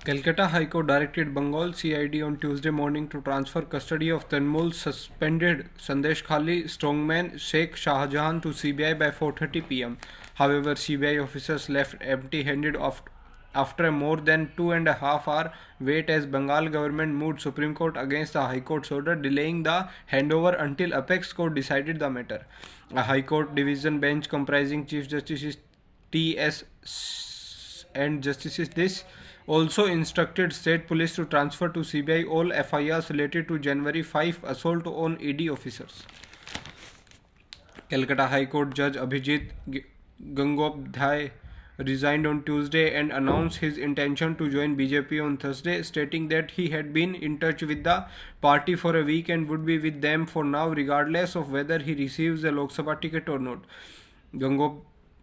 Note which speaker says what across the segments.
Speaker 1: Calcutta High Court directed Bengal CID on Tuesday morning to transfer custody of Tanmul's suspended Sandesh Khali strongman Sheikh Shahjahan to CBI by 4:30 p.m. However, CBI officers left empty-handed after a more than 2.5 hour wait as Bengal government moved Supreme Court against the High Court's order, delaying the handover until Apex Court decided the matter. A High Court division bench comprising Chief Justice T.S. and Justices this also instructed state police to transfer to CBI all FIRs related to January 5 assault on ED officers. Calcutta High Court Judge Abhijit Gangopadhyay resigned on Tuesday and announced his intention to join BJP on Thursday, stating that he had been in touch with the party for a week and would be with them for now regardless of whether he receives a Lok Sabha ticket or not.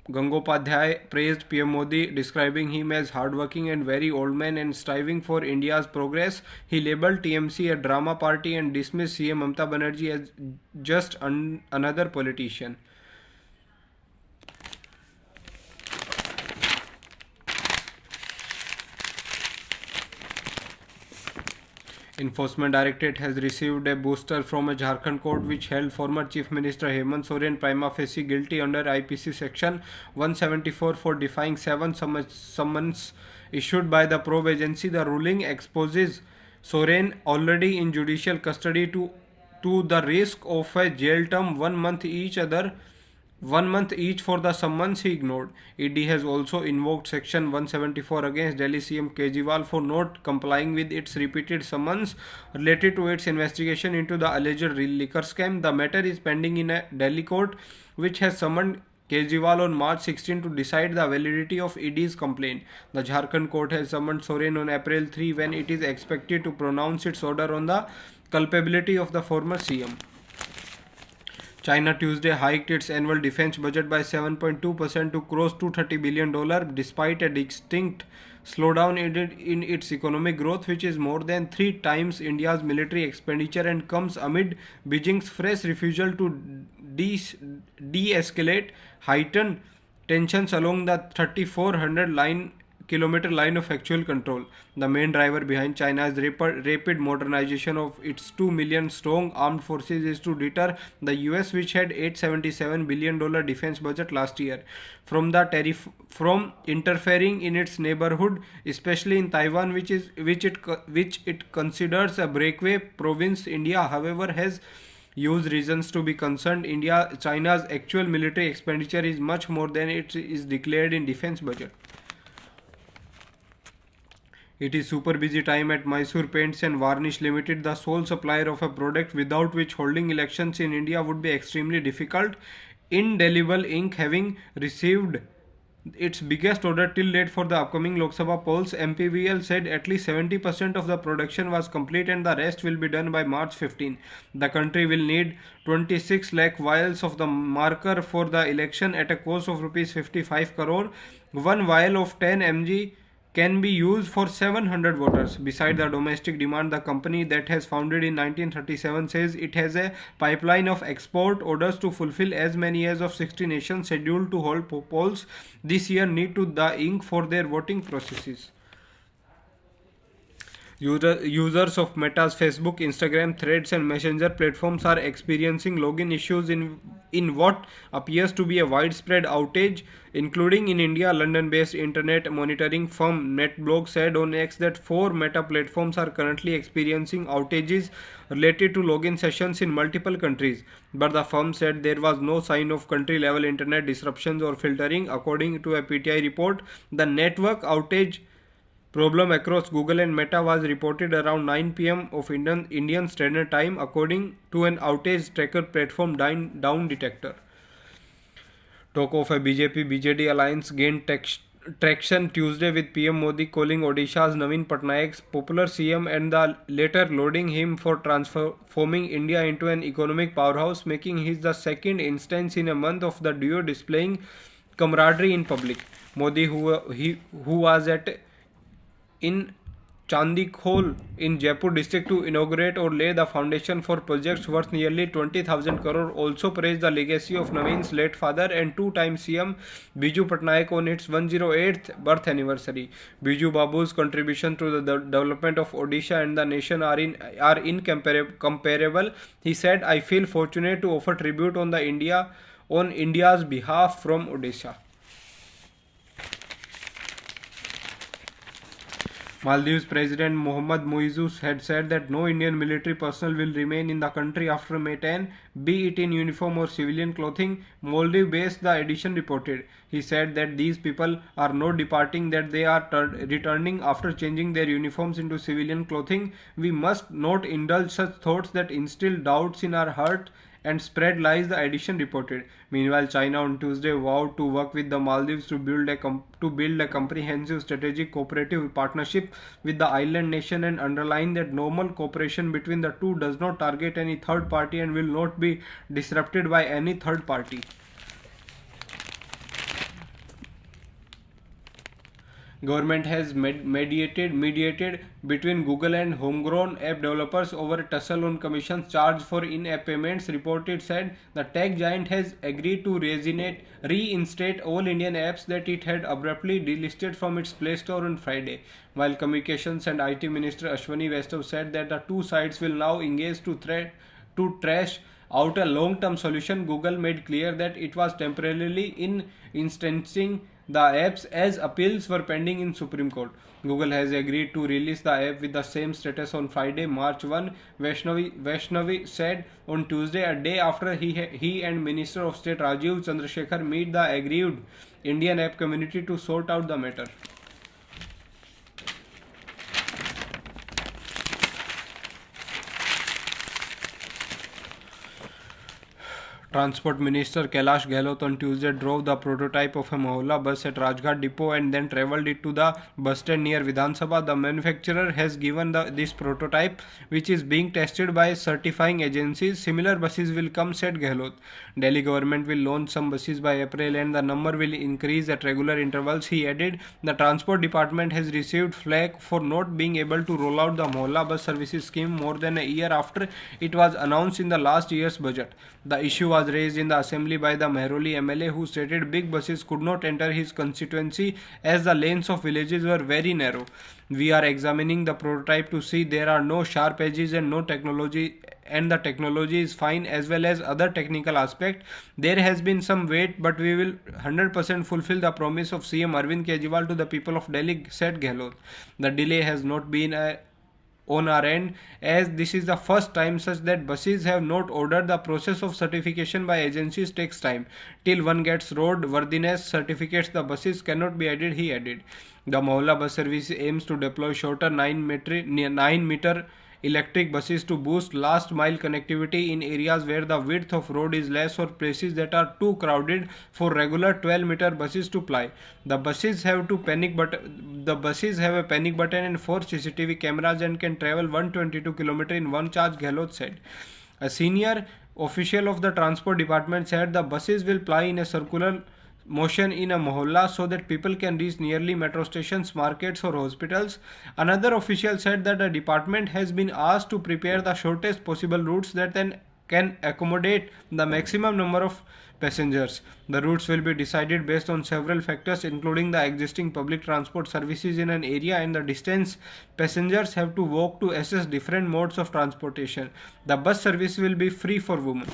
Speaker 1: Gangopadhyay praised PM Modi, describing him as hardworking and very old man and striving for India's progress. He labelled TMC a drama party and dismissed CM Mamata Banerjee as just another politician. Enforcement Directorate has received a booster from a Jharkhand court which held former Chief Minister Hemant Soren prima facie guilty under IPC Section 174 for defying 7 summons issued by the probe agency. The ruling exposes Soren, already in judicial custody, to the risk of a jail term 1 month each for the summons he ignored. ED has also invoked Section 174 against Delhi CM Kejriwal for not complying with its repeated summons related to its investigation into the alleged liquor scam. The matter is pending in a Delhi court, which has summoned Kejriwal on March 16 to decide the validity of ED's complaint. The Jharkhand court has summoned Soren on April 3 when it is expected to pronounce its order on the culpability of the former CM. China Tuesday hiked its annual defense budget by 7.2% to cross $230 billion despite a distinct slowdown in its economic growth, which is more than 3 times India's military expenditure and comes amid Beijing's fresh refusal to de-escalate heightened tensions along the 3,400-kilometer line of actual control. The main driver behind China's rapid modernization of its 2 million strong armed forces is to deter the US, which had $877 billion defense budget last year, from interfering in its neighborhood, especially in Taiwan, which it considers a breakaway province. India, however, has used reasons to be concerned. China's actual military expenditure is much more than it is declared in defense budget. It is super busy time at Mysore Paints and Varnish Limited, the sole supplier of a product without which holding elections in India would be extremely difficult. Indelible Ink, having received its biggest order till date for the upcoming Lok Sabha polls, MPVL said at least 70% of the production was complete and the rest will be done by March 15. The country will need 26 lakh vials of the marker for the election at a cost of Rs 55 crore. One vial of 10 mg can be used for 700 voters. Beside the domestic demand, the company, that has founded in 1937, says it has a pipeline of export orders to fulfill as many as of 60 nations scheduled to hold polls this year need to the ink for their voting processes. Users of Meta's Facebook, Instagram, Threads and Messenger platforms are experiencing login issues in what appears to be a widespread outage, including in India. London-based internet monitoring firm NetBlog said on X that 4 Meta platforms are currently experiencing outages related to login sessions in multiple countries, but the firm said there was no sign of country-level internet disruptions or filtering. According to a PTI report, the network outage problem across Google and Meta was reported around 9 p.m. of Indian Standard Time, according to an outage tracker platform Down Detector. Talk of a BJP-BJD alliance gained traction Tuesday, with PM Modi calling Odisha's Naveen Patnaik's popular CM and the latter lauding him for transforming India into an economic powerhouse, making his the second instance in a month of the duo displaying camaraderie in public. Modi, who was in Chandikhol in Jaipur district to inaugurate or lay the foundation for projects worth nearly 20,000 crore. Also praised the legacy of Naveen's late father and two-time CM Biju Patnaik on its 108th birth anniversary. Biju Babu's contribution to the development of Odisha and the nation are incomparable. He said, "I feel fortunate to offer tribute on India's behalf from Odisha." Maldives President Mohammad Muizu had said that no Indian military personnel will remain in the country after May 10, be it in uniform or civilian clothing. Maldives-based The Edition reported. He said that these people are not departing, that they are returning after changing their uniforms into civilian clothing. We must not indulge such thoughts that instill doubts in our heart and spread lies, The Edition reported. Meanwhile, China on Tuesday vowed to work with the Maldives to build a comprehensive strategic cooperative partnership with the island nation and underline that normal cooperation between the two does not target any third party and will not be disrupted by any third party. Government has mediated between Google and homegrown app developers over a tussle on commissions charged for in-app payments. Reported said the tech giant has agreed to reinstate all Indian apps that it had abruptly delisted from its Play Store on Friday. While Communications and IT Minister Ashwani Vaishnaw said that the two sides will now engage to trash out a long-term solution, Google made clear that it was temporarily instancing the apps as appeals were pending in Supreme Court. Google has agreed to release the app with the same status on Friday, March 1, Vaishnavi said on Tuesday, a day after he and Minister of State Rajiv Chandrasekhar meet the aggrieved Indian app community to sort out the matter. Transport Minister Kailash Gehlot on Tuesday drove the prototype of a Mohalla bus at Rajghat depot and then travelled it to the bus stand near Vidhan Sabha. The manufacturer has given this prototype, which is being tested by certifying agencies. Similar buses will come, said Gehlot. Delhi government will launch some buses by April and the number will increase at regular intervals. He added, the Transport Department has received flack for not being able to roll out the Mohalla bus services scheme more than a year after it was announced in the last year's budget. The issue was raised in the assembly by the Mehroli MLA, who stated big buses could not enter his constituency as the lanes of villages were very narrow. We are examining the prototype to see there are no sharp edges and the technology is fine, as well as other technical aspects. There has been some wait, but we will 100% fulfill the promise of CM Arvind Kejriwal to the people of Delhi, said Gehlot. The delay has not been on our end, as this is the first time such that buses have not ordered. The process of certification by agencies takes time. Till one gets road worthiness certificates, the buses cannot be added, he added. The Mohalla bus service aims to deploy shorter 9-meter electric buses to boost last mile connectivity in areas where the width of road is less or places that are too crowded for regular 12-meter buses to ply. The buses have a panic button and 4 CCTV cameras and can travel 122 km in one charge, Gehlot said. A senior official of the Transport Department said the buses will ply in a circular motion in a mohalla so that people can reach nearly metro stations, markets or hospitals. Another official said that the department has been asked to prepare the shortest possible routes that then can accommodate the maximum number of passengers. The routes will be decided based on several factors, including the existing public transport services in an area and the distance passengers have to walk to assess different modes of transportation. The bus service will be free for women.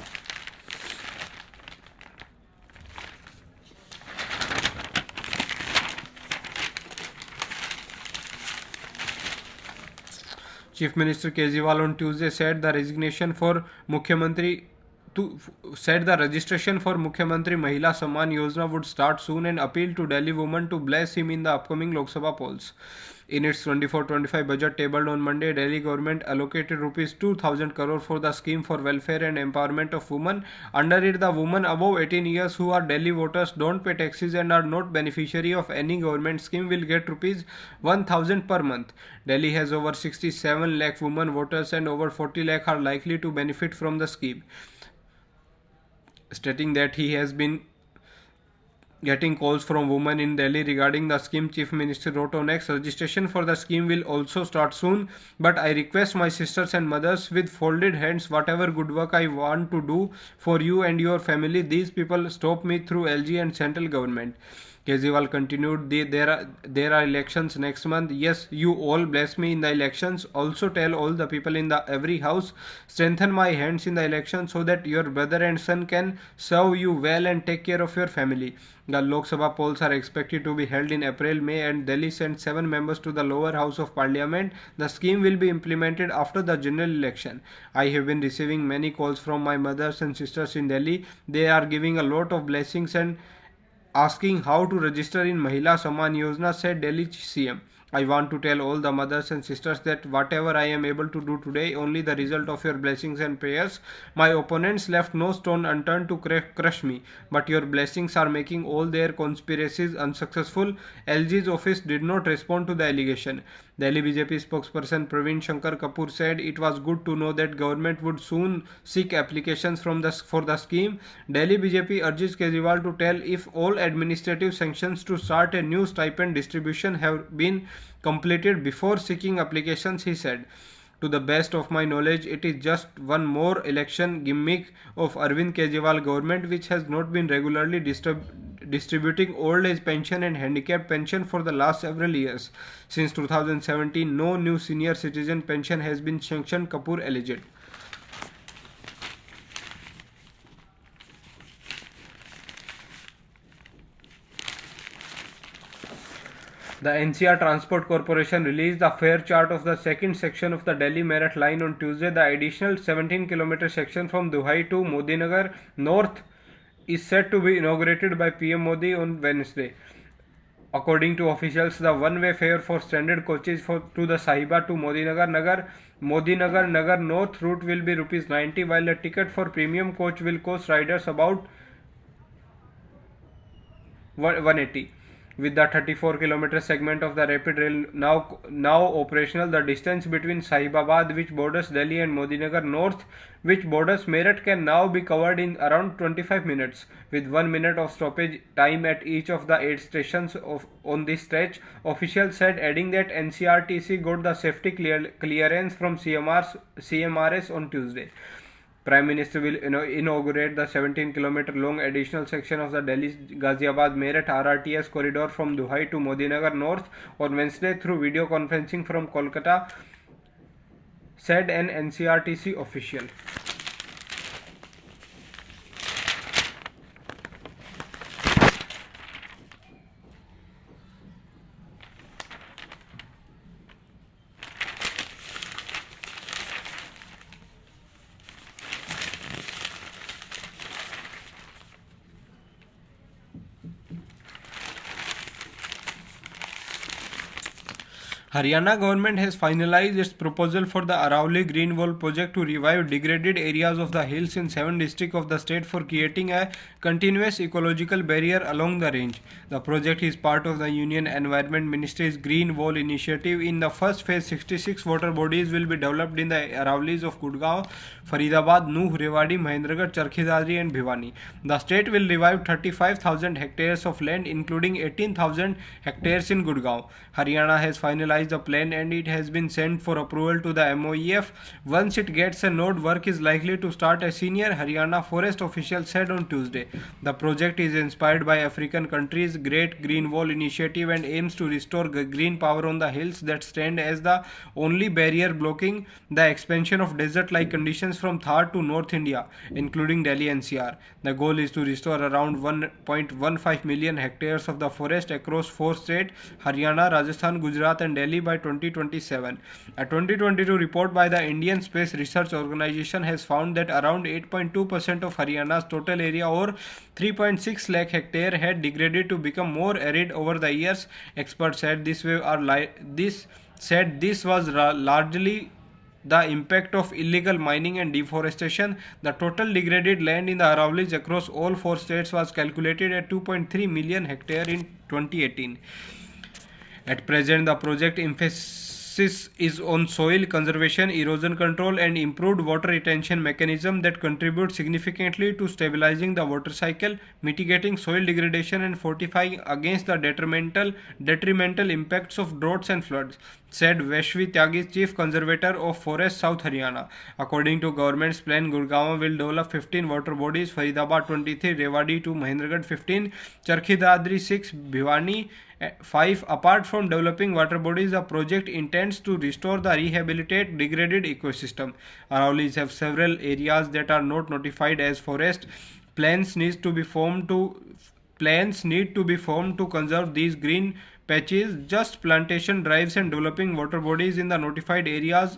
Speaker 1: Chief Minister Kejriwal on Tuesday said the registration for Mukhyamantri Mahila Samman Yojana would start soon and appealed to Delhi women to bless him in the upcoming Lok Sabha polls. In its 24-25 budget tabled on Monday, Delhi government allocated rupees 2,000 crore for the scheme for welfare and empowerment of women. Under it, the women above 18 years who are Delhi voters, don't pay taxes and are not beneficiary of any government scheme will get rupees 1,000 per month. Delhi has over 67 lakh women voters and over 40 lakh are likely to benefit from the scheme. Stating that he has been getting calls from women in Delhi regarding the scheme, Chief Minister wrote on X. Registration for the scheme will also start soon, but I request my sisters and mothers with folded hands, whatever good work I want to do for you and your family, these people stop me through LG and central government. Kejriwal continued, there are elections next month. Yes, you all bless me in the elections. Also tell all the people in the every house, strengthen my hands in the election so that your brother and son can serve you well and take care of your family. The Lok Sabha polls are expected to be held in April, May, and Delhi sent 7 members to the lower house of parliament. The scheme will be implemented after the general election. I have been receiving many calls from my mothers and sisters in Delhi. They are giving a lot of blessings and asking how to register in Mahila Samman Yojana, said Delhi CM. I want to tell all the mothers and sisters that whatever I am able to do today, only the result of your blessings and prayers. My opponents left no stone unturned to crush me, but your blessings are making all their conspiracies unsuccessful. LG's office did not respond to the allegation. Delhi BJP spokesperson Praveen Shankar Kapoor said it was good to know that government would soon seek applications for the scheme. Delhi BJP urges Kejriwal to tell if all administrative sanctions to start a new stipend distribution have been completed before seeking applications, he said. To the best of my knowledge, it is just one more election gimmick of Arvind Kejriwal government which has not been regularly distributing old age pension and handicap pension for the last several years. Since 2017, no new senior citizen pension has been sanctioned, Kapoor alleged. The NCR Transport Corporation released the fare chart of the second section of the Delhi Meerut line on Tuesday. The additional 17-kilometer section from Duhai to Modinagar North is set to be inaugurated by PM Modi on Wednesday. According to officials, the one-way fare for stranded coaches to the Sahiba to Modinagar Nagar North route will be Rs 90, while a ticket for premium coach will cost riders about 180. With the 34-kilometer segment of the rapid rail now operational, the distance between Sahibabad, which borders Delhi, and Modinagar North, which borders Meerut, can now be covered in around 25 minutes, with 1 minute of stoppage time at each of the 8 stations on this stretch, officials said, adding that NCRTC got the safety clearance from CMRS on Tuesday. Prime Minister will inaugurate the 17-kilometer long additional section of the Delhi Ghaziabad Meerut RRTS corridor from Duhai to Modinagar North on Wednesday through video conferencing from Kolkata, said an NCRTC official. Haryana government has finalized its proposal for the Arauli Green Wall project to revive degraded areas of the hills in 7 districts of the state for creating a continuous ecological barrier along the range. The project is part of the Union Environment Ministry's Green Wall initiative. In the first phase, 66 water bodies will be developed in the Araulis of Gurgaon, Faridabad, Nuh, Rewari, Mahendragarh, Charkhi Dadri and Bhiwani. The state will revive 35,000 hectares of land, including 18,000 hectares in Gurgaon. Haryana has finalized the plan and it has been sent for approval to the MOEF. Once it gets a node, work is likely to start, a senior Haryana forest official said on Tuesday. The project is inspired by African countries' Great Green Wall initiative and aims to restore green power on the hills that stand as the only barrier blocking the expansion of desert-like conditions from Thar to North India, including Delhi NCR. The goal is to restore around 1.15 million hectares of the forest across 4 states, Haryana, Rajasthan, Gujarat and Delhi by 2027. A 2022 report by the Indian Space Research Organization has found that around 8.2% of Haryana's total area, or 3.6 lakh hectares, had degraded to become more arid over the years. Experts said this was largely the impact of illegal mining and deforestation. The total degraded land in the Araulis across all 4 states was calculated at 2.3 million hectares in 2018. At present, the project emphasis is on soil conservation, erosion control, and improved water retention mechanism that contribute significantly to stabilizing the water cycle, mitigating soil degradation, and fortifying against the detrimental impacts of droughts and floods, said Vaishvi Tyagi, Chief Conservator of Forest South Haryana. According to government's plan, Gurgaon will develop 15 water bodies, Faridabad 23, Rewari to Mahendragarh 15, Charkhi Dadri 6, Bhiwani 5. Apart from developing water bodies, the project intends to restore the rehabilitate degraded ecosystem. Aravali's have several areas that are not notified as forest. Plans need to be formed to conserve these green patches. Just plantation drives and developing water bodies in the notified areas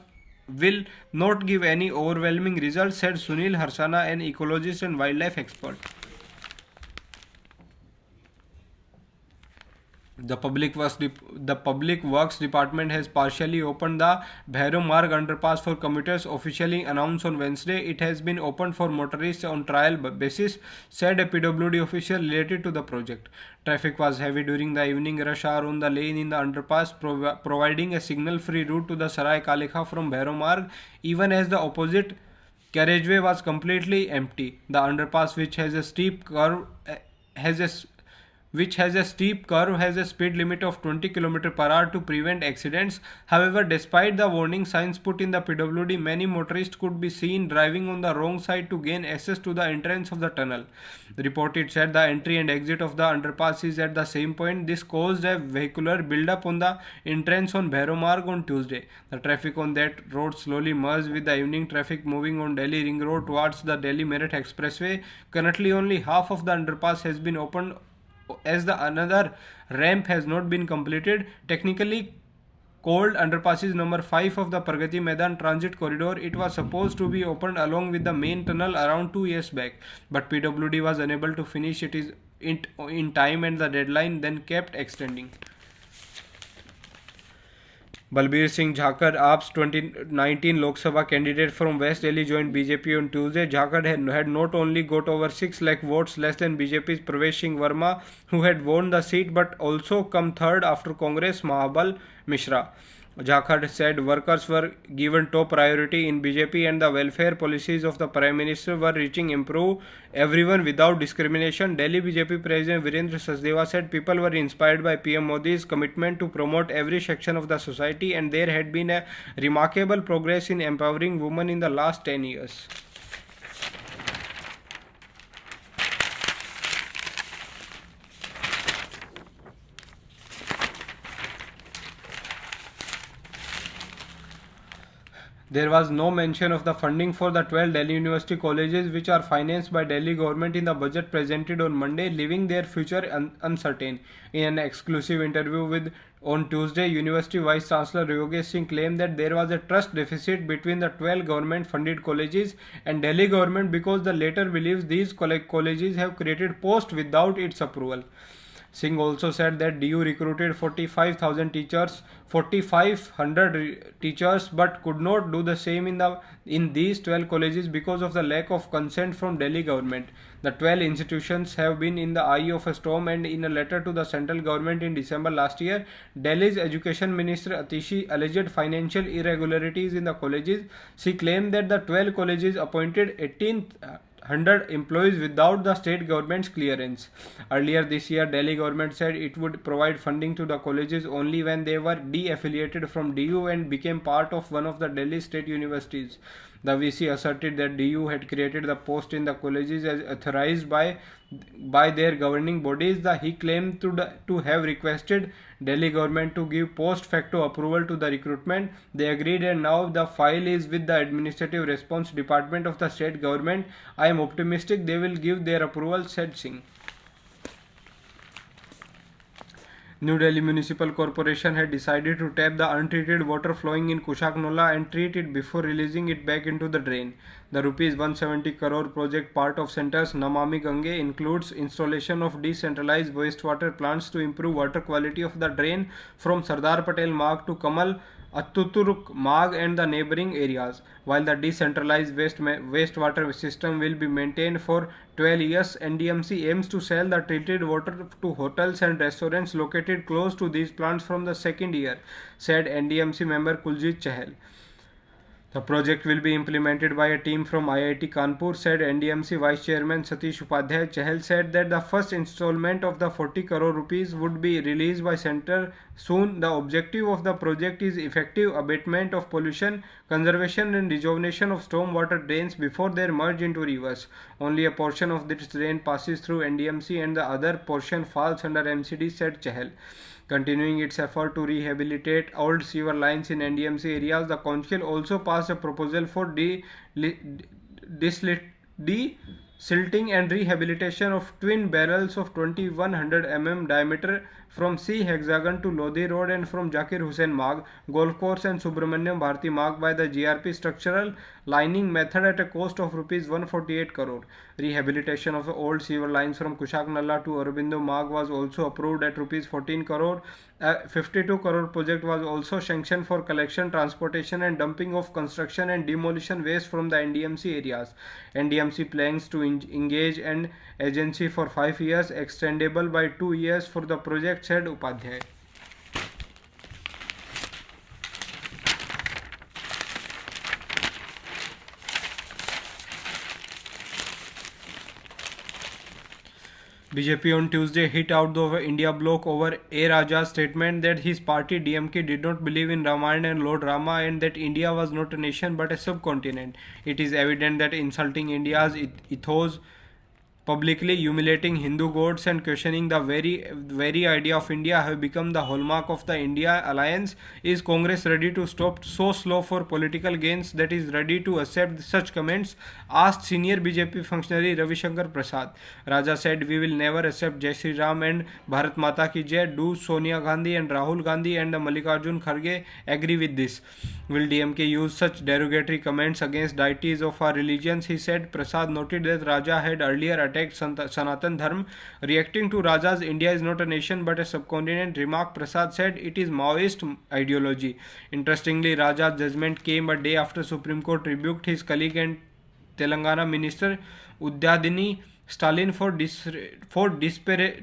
Speaker 1: will not give any overwhelming results, said Sunil Harsana, an ecologist and wildlife expert. The Public Works Department has partially opened the Bhairo Marg underpass for commuters, officially announced on Wednesday. It has been opened for motorists on trial basis, said a PWD official related to the project. Traffic was heavy during the evening rush hour on the lane in the underpass, providing a signal-free route to the Sarai Kalekha from Bhairo Marg, even as the opposite carriageway was completely empty. The underpass, which has a steep curve, has a speed limit of 20 km per hour to prevent accidents. However, despite the warning signs put in the PWD, many motorists could be seen driving on the wrong side to gain access to the entrance of the tunnel. The report said the entry and exit of the underpass is at the same point. This caused a vehicular build-up on the entrance on Bhairo Marg on Tuesday. The traffic on that road slowly merged with the evening traffic moving on Delhi Ring Road towards the Delhi Meerut Expressway. Currently, only half of the underpass has been opened, as the another ramp has not been completed. Technically called underpasses number 5 of the Pragati Maidan Transit Corridor, it was supposed to be opened along with the main tunnel around 2 years back, but PWD was unable to finish it in time, and the deadline then kept extending. Balbir Singh Jhakar, AAP's 2019 Lok Sabha candidate from West Delhi, joined BJP on Tuesday. Jhakar had not only got over 6 lakh votes less than BJP's Pravesh Singh Verma, who had won the seat, but also come third after Congress Mahabal Mishra. Jhakar said workers were given top priority in BJP and the welfare policies of the Prime Minister were reaching improve everyone without discrimination. Delhi BJP President Virendra Sachdeva said people were inspired by PM Modi's commitment to promote every section of the society, and there had been a remarkable progress in empowering women in the last 10 years. There was no mention of the funding for the 12 Delhi University colleges which are financed by Delhi government in the budget presented on Monday, leaving their future uncertain. In an exclusive interview on Tuesday, University Vice Chancellor Yogesh Singh claimed that there was a trust deficit between the 12 government-funded colleges and Delhi government because the latter believes these colleges have created posts without its approval. Singh also said that DU recruited 45,000 teachers, 4,500 teachers, but could not do the same in these 12 colleges because of the lack of consent from Delhi government. The 12 institutions have been in the eye of a storm, and in a letter to the central government in December last year, Delhi's Education Minister Atishi alleged financial irregularities in the colleges. She claimed that the 12 colleges appointed 1,800 employees without the state government's clearance. Earlier this year, Delhi government said it would provide funding to the colleges only when they were de-affiliated from DU and became part of one of the Delhi state universities. The VC asserted that DU had created the post in the colleges as authorized by their governing bodies. He claimed to have requested Delhi government to give post facto approval to the recruitment. They agreed, and now the file is with the Administrative Response Department of the state government. I am optimistic they will give their approval, said Singh. New Delhi Municipal Corporation had decided to tap the untreated water flowing in Kushak Nola and treat it before releasing it back into the drain. The Rs 170 crore project, part of Centre's Namami Gange, includes installation of decentralized wastewater plants to improve water quality of the drain from Sardar Patel Marg to Kamal Attuturk, Mag and the neighboring areas. While the decentralized wastewater system will be maintained for 12 years, NDMC aims to sell the treated water to hotels and restaurants located close to these plants from the second year, said NDMC member Kuljit Chahal. The project will be implemented by a team from IIT Kanpur, said NDMC Vice Chairman Satish Upadhyay. Chahal said that the first installment of the 40 crore rupees would be released by Centre soon. The objective of the project is effective abatement of pollution, conservation and rejuvenation of stormwater drains before they merge into rivers. Only a portion of this drain passes through NDMC and the other portion falls under MCD, said Chahal. Continuing its effort to rehabilitate old sewer lines in NDMC areas, the council also passed a proposal for desilting and rehabilitation of twin barrels of 2100 mm diameter from C Hexagon to Lodi Road and from Zakir Hussain Marg, Golf Course and Subramanyam Bharti Marg by the GRP structural lining method at a cost of Rs 148 crore. Rehabilitation of the old sewer lines from Kushak Nalla to Aurobindo Marg was also approved at Rs 14 crore. A 52 crore project was also sanctioned for collection, transportation and dumping of construction and demolition waste from the NDMC areas. NDMC plans to engage an agency for 5 years, extendable by 2 years for the project, said Upadhyay. BJP on Tuesday hit out the India bloc over A. Raja's statement that his party DMK did not believe in Ramayana and Lord Rama and that India was not a nation but a subcontinent. It is evident that insulting India's ethos, publicly humiliating Hindu gods and questioning the very idea of India have become the hallmark of the India alliance. Is Congress ready to stop so slow for political gains that is ready to accept such comments? Asked senior BJP functionary Ravi Shankar Prasad. Raja said, we will never accept Jai Shri Ram and Bharat Mata ki Jai. Do Sonia Gandhi and Rahul Gandhi and Mallikarjun Kharge agree with this? Will DMK use such derogatory comments against deities of our religions? He said. Prasad noted that Raja had earlier attacked Sanatan Dharma. Reacting to Raja's India is not a nation but a subcontinent remark, Prasad said it is Maoist ideology. Interestingly, Raja's judgment came a day after Supreme Court rebuked his colleague and Telangana Minister Udyadini Stalin for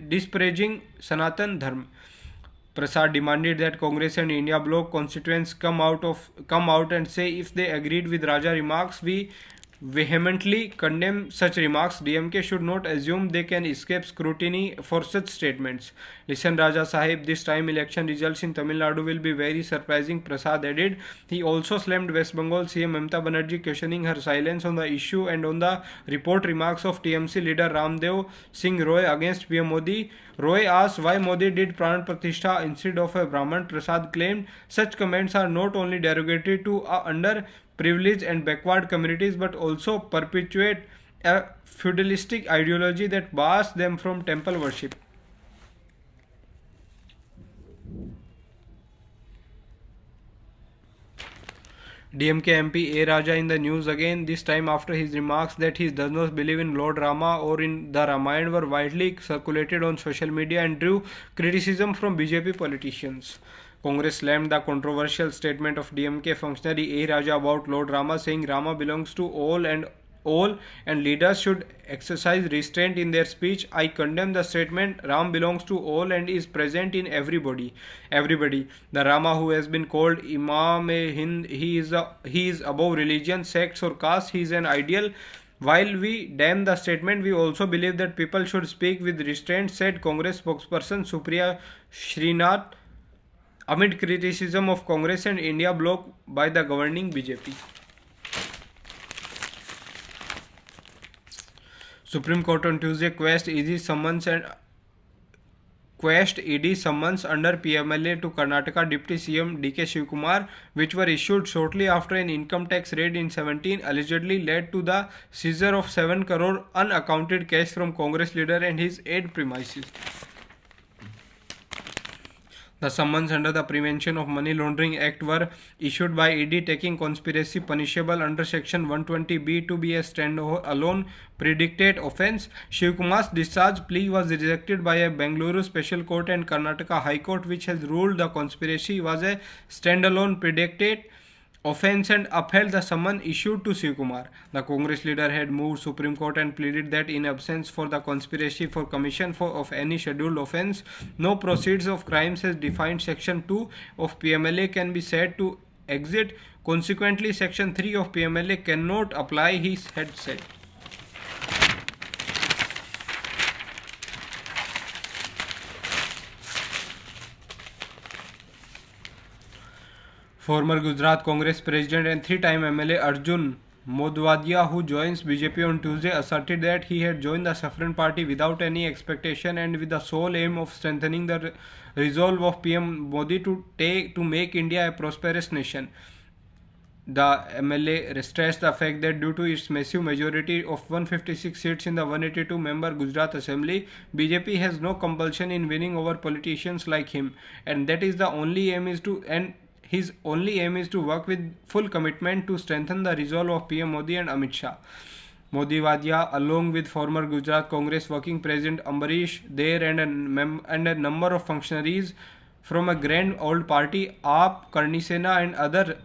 Speaker 1: disparaging Sanatan Dharma. Prasad demanded that Congress and India bloc constituents come out and say if they agreed with Raja remarks. We vehemently condemn such remarks. DMK should not assume they can escape scrutiny for such statements. Listen Raja Sahib, this time election results in Tamil Nadu will be very surprising, Prasad added. He also slammed West Bengal CM Mamata Banerjee, questioning her silence on the issue and on the report remarks of TMC leader Ramdev Singh Roy against PM Modi. Roy asked why Modi did Pran Pratishtha instead of a Brahman. Prasad claimed such comments are not only derogatory to underprivileged and backward communities but also perpetuate a feudalistic ideology that bars them from temple worship. DMK MP A. Raja in the news again, this time after his remarks that he does not believe in Lord Rama or in the Ramayana were widely circulated on social media and drew criticism from BJP politicians. Congress slammed the controversial statement of DMK functionary A. Raja about Lord Rama, saying Rama belongs to all and leaders should exercise restraint in their speech. I condemn the statement. Ram belongs to all and is present in everybody. The Rama who has been called Imam-e-Hind, he is above religion, sects or caste. He is an ideal. While we damn the statement, we also believe that people should speak with restraint, said Congress spokesperson Supriya Srinath amid criticism of Congress and India bloc by the governing BJP. Supreme Court on Tuesday quashed ED summons under PMLA to Karnataka Deputy CM DK Shivakumar, which were issued shortly after an income tax raid in 17 allegedly led to the seizure of 7 crore unaccounted cash from Congress leader and his aide premises. The summons under the Prevention of Money Laundering Act were issued by ED, taking conspiracy punishable under Section 120B to be a stand-alone predicate offence. Shivkumar's discharge plea was rejected by a Bengaluru Special Court and Karnataka High Court, which has ruled the conspiracy was a stand-alone predicate offence and upheld the summon issued to Shivkumar. The Congress leader had moved Supreme Court and pleaded that in absence for the conspiracy for commission of any scheduled offence, no proceeds of crimes as defined Section 2 of PMLA can be said to exist. Consequently, Section 3 of PMLA cannot apply, he had said. Former Gujarat Congress President and three-time MLA Arjun Modwadia, who joins BJP on Tuesday, asserted that he had joined the Saffron Party without any expectation and with the sole aim of strengthening the resolve of PM Modi to make India a prosperous nation. The MLA stressed the fact that due to its massive majority of 156 seats in the 182-member Gujarat Assembly, BJP has no compulsion in winning over politicians like him, and that is the only aim is to his only aim is to work with full commitment to strengthen the resolve of PM Modi and Amit Shah. Modi Wadia, along with former Gujarat Congress Working President Ambarish Der and a number of functionaries from a grand old party, AAP, Karni Sena and other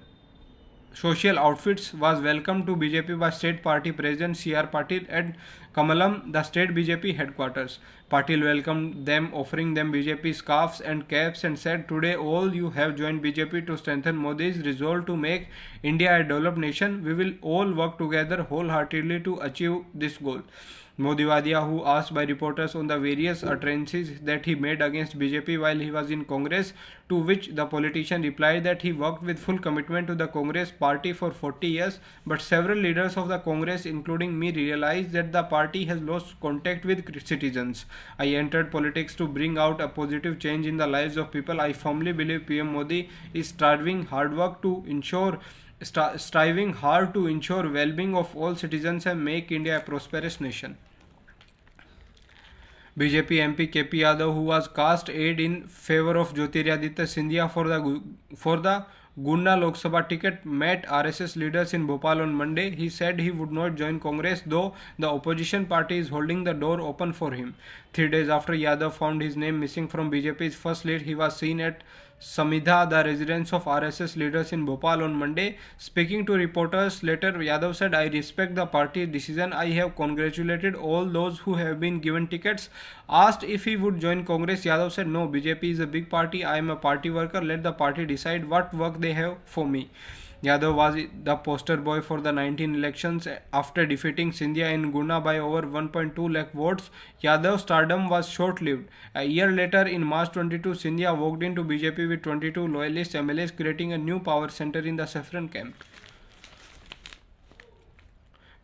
Speaker 1: social outfits, was welcomed to BJP by State Party President C.R. Patil at Kamalam, the state BJP headquarters. Patil welcomed them, offering them BJP scarves and caps, and said, "Today all you have joined BJP to strengthen Modi's resolve to make India a developed nation. We will all work together wholeheartedly to achieve this goal." Modi Wadia, who asked by reporters on the various utterances that he made against BJP while he was in Congress, to which the politician replied that he worked with full commitment to the Congress party for 40 years, but several leaders of the Congress, including me, realized that the party has lost contact with citizens. I entered politics to bring out a positive change in the lives of people. I firmly believe PM Modi is striving hard to ensure well-being of all citizens and make India a prosperous nation. BJP MP KP Yadav, who was cast aide in favor of Jyotiraditya Scindia for the Gunda Lok Sabha ticket, met RSS leaders in Bhopal on Monday. He said he would not join Congress, though the opposition party is holding the door open for him. 3 days after Yadav found his name missing from BJP's first list, he was seen at Samidha, the residence of RSS leaders in Bhopal on Monday. Speaking to reporters later, Yadav said, "I respect the party's decision. I have congratulated all those who have been given tickets." Asked if he would join Congress, Yadav said, "No, BJP is a big party. I am a party worker. Let the party decide what work they have for me." Yadav was the poster boy for the 19 elections after defeating Scindia in Guna by over 1.2 lakh votes. Yadav's stardom was short-lived. A year later, in March 22, Scindia walked into BJP with 22 loyalist MLAs, creating a new power center in the Saffron camp.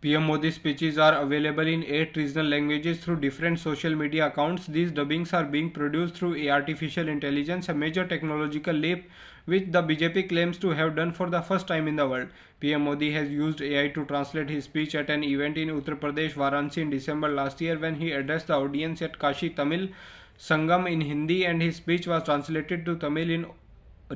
Speaker 1: PM Modi's speeches are available in 8 regional languages through different social media accounts. These dubbings are being produced through artificial intelligence, a major technological leap which the BJP claims to have done for the first time in the world. PM Modi has used AI to translate his speech at an event in Uttar Pradesh, Varanasi in December last year when he addressed the audience at Kashi Tamil Sangam in Hindi, and his speech was translated to Tamil in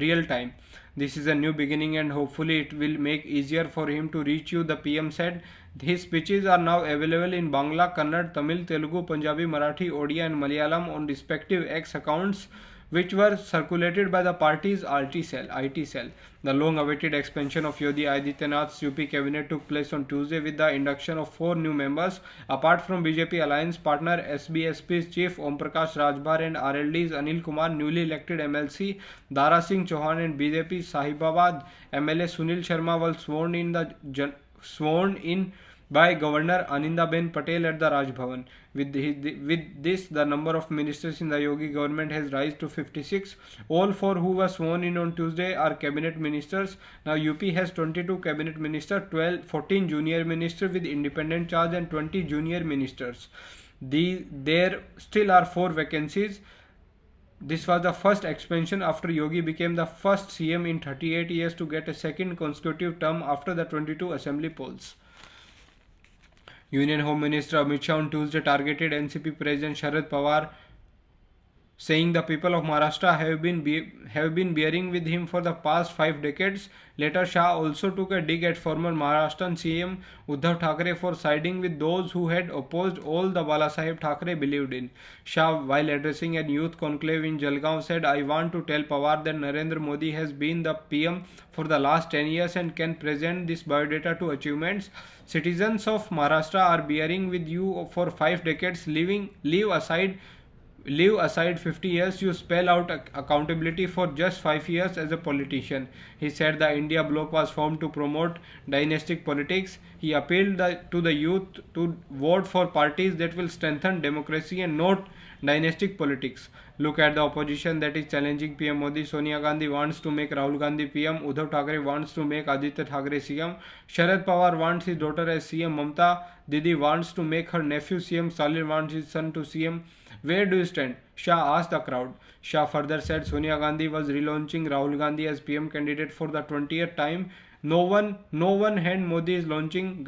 Speaker 1: real time. "This is a new beginning and hopefully it will make easier for him to reach you," the PM said. His speeches are now available in Bangla, Kannada, Tamil, Telugu, Punjabi, Marathi, Odia and Malayalam on respective X accounts, which were circulated by the party's IT cell. The long-awaited expansion of Yogi Adityanath's UP cabinet took place on Tuesday with the induction of 4 new members. Apart from BJP alliance partner SBSP's chief Om Prakash Rajbhar and RLD's Anil Kumar, newly elected MLC Dara Singh Chauhan and BJP Sahibabad MLA Sunil Sharma were sworn in by Governor Anindaben Patel at the Raj Bhavan. With this, the number of ministers in the Yogi government has risen to 56. All 4 who were sworn in on Tuesday are cabinet ministers. Now UP has 22 cabinet ministers, 14 junior ministers with independent charge and 20 junior ministers. There still are 4 vacancies. This was the first expansion after Yogi became the first CM in 38 years to get a second consecutive term after the 22 assembly polls. Union Home Minister Amit Shah on Tuesday targeted NCP President Sharad Pawar saying the people of Maharashtra have been bearing with him for the past 5 decades. Later, Shah also took a dig at former Maharashtrian CM Uddhav Thackeray for siding with those who had opposed all the Balasaheb Thackeray believed in. Shah, while addressing a youth conclave in Jalgaon, said, "I want to tell Pawar that Narendra Modi has been the PM for the last 10 years and can present this biodata to achievements. Citizens of Maharashtra are bearing with you for 5 decades, leave aside 50 years, you spell out accountability for just 5 years as a politician." He said the India bloc was formed to promote dynastic politics. He appealed to the youth to vote for parties that will strengthen democracy and not dynastic politics. Look at the opposition that is challenging PM Modi. Sonia Gandhi wants to make Rahul Gandhi PM. Uddhav Thackeray wants to make Aditya Thackeray CM. Sharad Pawar wants his daughter as CM. Mamta Didi wants to make her nephew CM. Stalin wants his son to CM. Where do you stand? Shah asked the crowd. Shah further said Sonia Gandhi was relaunching Rahul Gandhi as PM candidate for the 20th time. On one hand, Modi is launching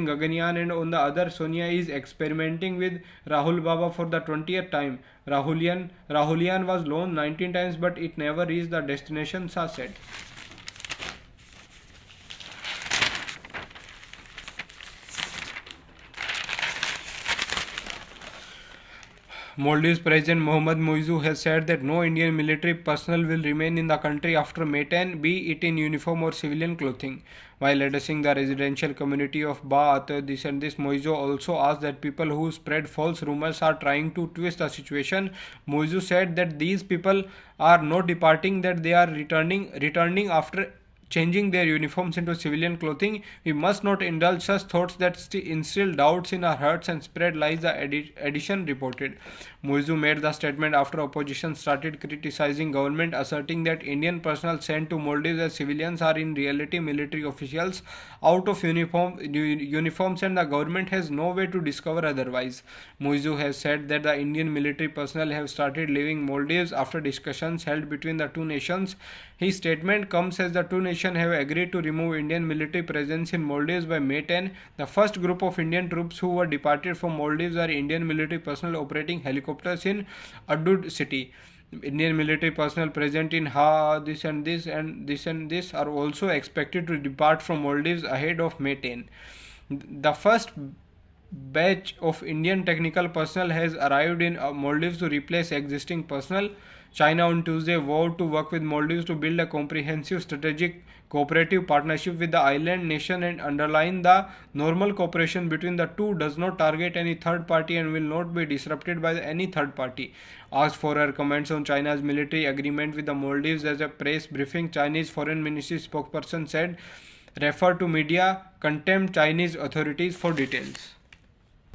Speaker 1: Gaganyaan, and on the other, Sonia is experimenting with Rahul Baba for the 20th time. Rahulian was launched 19 times, but it never reached the destination, Shah said. Maldives President Mohammad Muizzu has said that no Indian military personnel will remain in the country after May 10, be it in uniform or civilian clothing. While addressing the residential community of Ba Ath, Muizzu also asked that people who spread false rumors are trying to twist the situation. Muizzu said that these people are not departing, that they are returning after changing their uniforms into civilian clothing. We must not indulge such thoughts that instill doubts in our hearts and spread lies, the edition reported. Muizzu made the statement after opposition started criticizing government, asserting that Indian personnel sent to Maldives as civilians are in reality military officials out of uniforms, and the government has no way to discover otherwise. Muizzu has said that the Indian military personnel have started leaving Maldives after discussions held between the two nations. His statement comes as the two nations have agreed to remove Indian military presence in Maldives by May 10. The first group of Indian troops who were departed from Maldives are Indian military personnel operating helicopters in Adud city. Indian military personnel present in this and this are also expected to depart from Maldives ahead of May 10. The first batch of Indian technical personnel has arrived in Maldives to replace existing personnel. China on Tuesday vowed to work with Maldives to build a comprehensive strategic cooperative partnership with the island nation and underline the normal cooperation between the two does not target any third party and will not be disrupted by any third party. Asked for her comments on China's military agreement with the Maldives as a press briefing, Chinese Foreign Ministry spokesperson said, "Refer to media, contempt Chinese authorities for details."